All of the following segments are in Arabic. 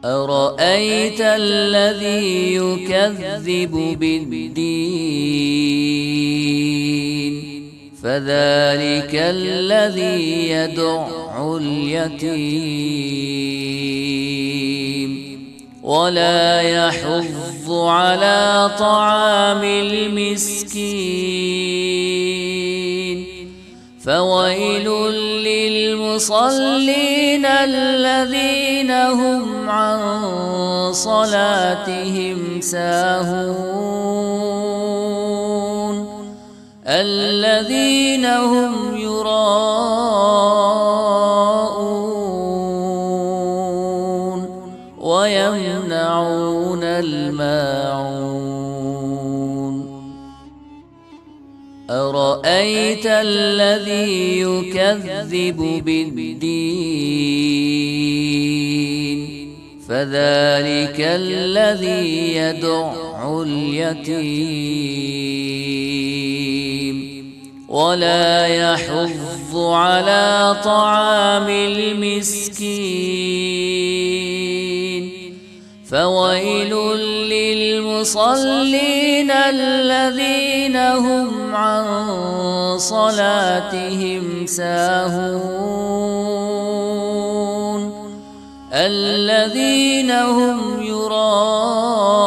أرأيت الذي يكذب بالدين فذلك الذي يدع اليتيم ولا يحض على طعام المسكين فويل للمصلين الذين هم عن صلاتهم ساهون الذين هم يراءون ويمنعون الماعون أرأيت الذي يكذب بالدين فذلك الذي يدع اليتيم ولا يحض على طعام المسكين فويل للمصلين الذين هم عن صلاتهم ساهون الذين هم يراءون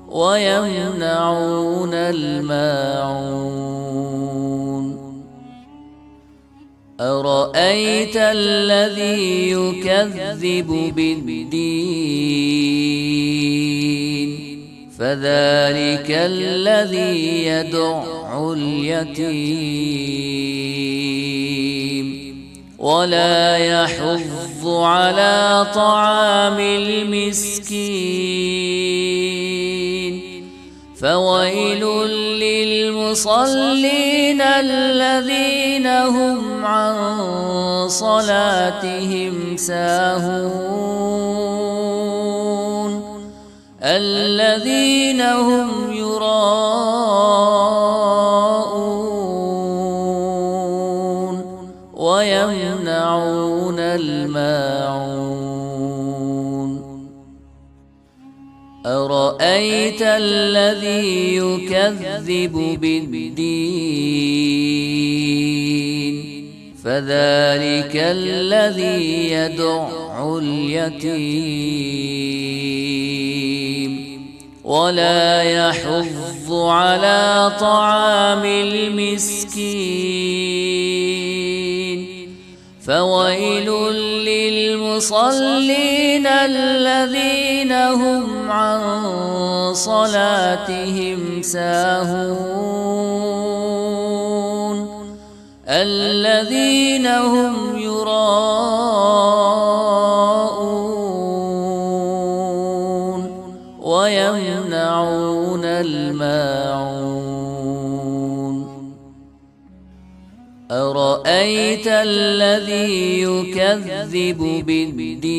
ويمنعون الماعون أرأيت الذي يكذب بالدين فذلك الذي يدع اليتيم ولا يحض على طعام المسكين فويل للمصلين الذين هم عن صلاتهم ساهون الذين هم يراءون ويمنعون الماعون أرأيت الذي يكذب بالدين فذلك الذي يدع اليتيم ولا يحض على طعام المسكين فويل للمصلين الذين هم عن صلاتهم ساهون الذين هم يراءون ويمنعون الماعون أرأيت الذي يكذب بالدين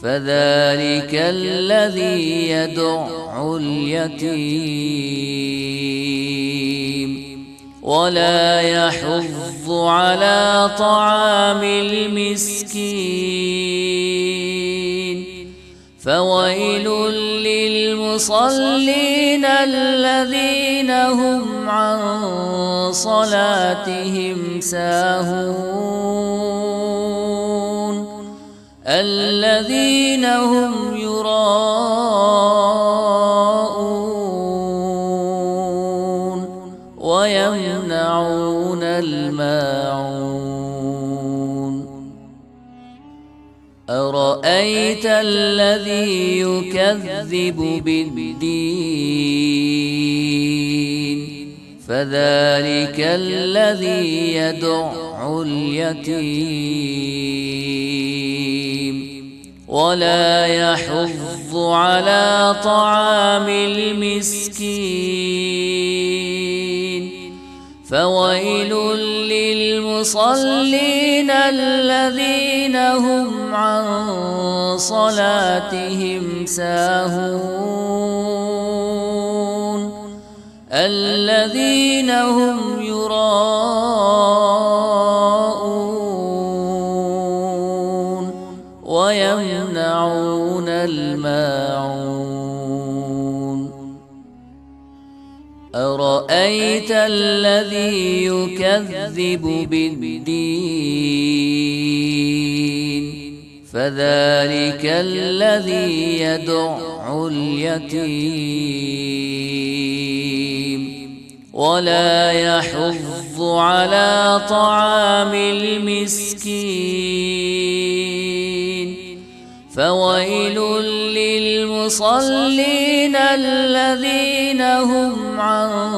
فذلك الذي يدع اليتيم ولا يحض على طعام المسكين فويل للمصلين الذين هم عن صلاتهم ساهون الذين هم يراءون ويمنعون الماعون أرأيت الذي يكذب بالدين فذلك الذي يدع اليتيم ولا يحض على طعام المسكين فويل للمصلين الذين هم عن صلاتهم ساهون الذين هم يراءون الذي يكذب بالدين فذلك الذي يدع اليتيم ولا يحض على طعام المسكين فويل للمصلين الذين هم عن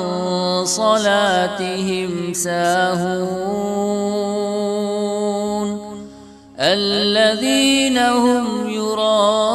صلاتهم ساهون الذين هم يراءون